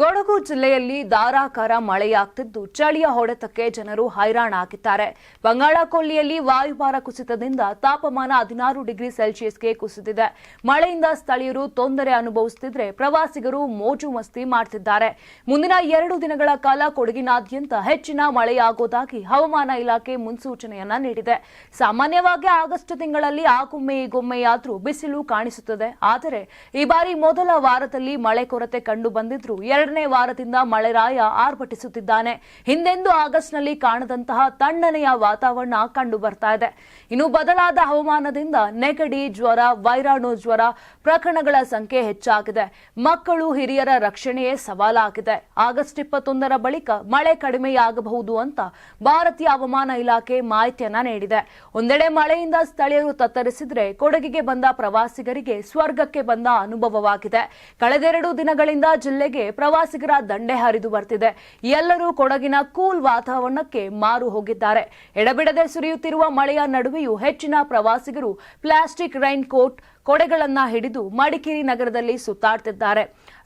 ಕೊಡಗು ಜಿಲ್ಲೆಯಲ್ಲಿ ಧಾರಾಕಾರ ಮಳೆಯಾಗ್ತಿದ್ದು ಚಳಿಯ ಹೊಡೆತಕ್ಕೆ ಜನರು ಹೈರಾಣಾಗಿದ್ದಾರೆ. ಬಂಗಾಳಕೊಲ್ಲಿಯಲ್ಲಿ ವಾಯುಭಾರ ಕುಸಿತದಿಂದ ತಾಪಮಾನ 16 ಡಿಗ್ರಿ ಸೆಲ್ಸಿಯಸ್ಗೆ ಕುಸಿದಿದೆ. ಮಳೆಯಿಂದ ಸ್ಥಳೀಯರು ತೊಂದರೆ ಅನುಭವಿಸುತ್ತಿದ್ರೆ ಪ್ರವಾಸಿಗರು ಮೋಜು ಮಸ್ತಿ ಮಾಡುತ್ತಿದ್ದಾರೆ. ಮುಂದಿನ 2 ದಿನಗಳ ಕಾಲ ಕೊಡಗಿನಾದ್ಯಂತ ಹೆಚ್ಚಿನ ಮಳೆಯಾಗುವುದಾಗಿ ಹವಾಮಾನ ಇಲಾಖೆ ಮುನ್ಸೂಚನೆಯನ್ನ ನೀಡಿದೆ. ಸಾಮಾನ್ಯವಾಗಿ ಆಗಸ್ಟ್ ತಿಂಗಳಲ್ಲಿ ಆಗೊಮ್ಮೆ ಈಗೊಮ್ಮೆಯಾದ್ರೂ ಬಿಸಿಲು ಕಾಣಿಸುತ್ತದೆ. ಆದರೆ ಈ ಬಾರಿ ಮೊದಲ ವಾರದಲ್ಲಿ ಮಳೆ ಕೊರತೆ ಕಂಡು ಬಂದಿದ್ರು 2ನೇ ವಾರದಿಂದ ಮಳೆರಾಯ ಆರ್ಭಟಿಸುತ್ತಿದ್ದಾನೆ. ಹಿಂದೆಂದೂ ಆಗಸ್ಟ್ನಲ್ಲಿ ಕಾಣದಂತಹ ತಣ್ಣನೆಯ ವಾತಾವರಣ ಕಂಡು ಬರ್ತಾ ಇದೆ. ಇನ್ನು ಬದಲಾದ ಹವಾಮಾನದಿಂದ ನೆಗಡಿ, ಜ್ವರ, ವೈರಾಣು ಜ್ವರ ಪ್ರಕರಣಗಳ ಸಂಖ್ಯೆ ಹೆಚ್ಚಾಗಿದೆ. ಮಕ್ಕಳು, ಹಿರಿಯರ ರಕ್ಷಣೆಯೇ ಸವಾಲಾಗಿದೆ. ಆಗಸ್ಟ್ 21ರ ಬಳಿಕ ಮಳೆ ಕಡಿಮೆಯಾಗಬಹುದು ಅಂತ ಭಾರತೀಯ ಹವಾಮಾನ ಇಲಾಖೆ ಮಾಹಿತಿಯನ್ನ ನೀಡಿದೆ. ಒಂದೆಡೆ ಮಳೆಯಿಂದ ಸ್ಥಳೀಯರು ತತ್ತರಿಸಿದ್ರೆ ಕೊಡಗಿಗೆ ಬಂದ ಪ್ರವಾಸಿಗರಿಗೆ ಸ್ವರ್ಗಕ್ಕೆ ಬಂದ ಅನುಭವವಾಗಿದೆ. ಕಳೆದ 2 ದಿನಗಳಿಂದ ಜಿಲ್ಲೆಗೆ ಪ್ರವಾಸಿಗರ ದಂಡೆ ಹರಿದು ಬರ್ತಿದೆ. ಎಲ್ಲರೂ ಕೊಡಗಿನ ಕೂಲ್ ವಾತಾವರಣಕ್ಕೆ ಮಾರು ಹೋಗಿದ್ದಾರೆ. ಎಡಬಿಡದೆ ಸುರಿಯುತ್ತಿರುವ ಮಳೆಯ ನಡುವೆಯೂ ಹೆಚ್ಚಿನ ಪ್ರವಾಸಿಗರು ಪ್ಲಾಸ್ಟಿಕ್ ರೈನ್ ಕೋಟ್, ಕೊಡೆಗಳನ್ನ ಹಿಡಿದು ಮಡಿಕೇರಿ ನಗರದಲ್ಲಿ ಸುತ್ತಾಡ್ತಿದ್ದಾರೆ.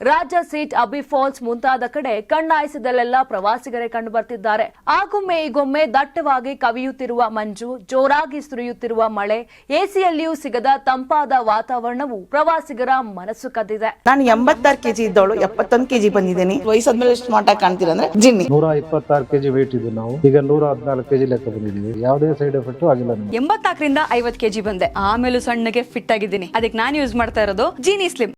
ರಾಜ ಸೀಟ್, ಅಬ್ಬಿ ಫಾಲ್ಸ್ ಮುಂತಾದ ಕಡೆ ಕಣ್ಣಾಯಿಸಿದಲ್ಲೆಲ್ಲ ಪ್ರವಾಸಿಗರೇ ಕಂಡು ಬರ್ತಿದ್ದಾರೆ. ಆಗೊಮ್ಮೆ ಈಗೊಮ್ಮೆ ದಟ್ಟವಾಗಿ ಕವಿಯುತ್ತಿರುವ ಮಂಜು, ಜೋರಾಗಿ ಸುರಿಯುತ್ತಿರುವ ಮಳೆ, ಎಸಿಯಲ್ಲಿಯೂ ಸಿಗದ ತಂಪಾದ ವಾತಾವರಣವು ಪ್ರವಾಸಿಗರ ಮನಸ್ಸು ಕದ್ದಿದೆ. ನಾನು 86 ಕೆಜಿ ಇದ್ದವಳು 71 ಕೆಜಿ ಬಂದಿದ್ದೀನಿ. ವಯಸ್ಸಾದ್ಮೇಲೆ ಸ್ಮಾರ್ಟ್ ಆಗಿ ಕಾಣ್ತೀರ ಅಂದ್ರೆ ಜಿನ್ನಿ. 126 ಕೆಜಿ ವೇಟ್ ಇದೆ. ನಾವು ಈಗ 114 ಕೆಜಿ ಲೆಕ್ಕ ಬಂದಿದ್ದೀವಿ. ಯಾವುದೇ ಸೈಡ್ ಎಫೆಕ್ಟ್ ಆಗಿಲ್ಲ. 84ರಿಂದ 50 ಕೆಜಿ ಬಂದೆ. ಆಮೇಲೆ ಸಣ್ಣಗೆ ಫಿಟ್ ಆಗಿದ್ದೀನಿ. ಅದಕ್ಕೆ ನಾನು ಯೂಸ್ ಮಾಡ್ತಾ ಇರೋದು ಜೀನಿ ಸ್ಲಿಮ್.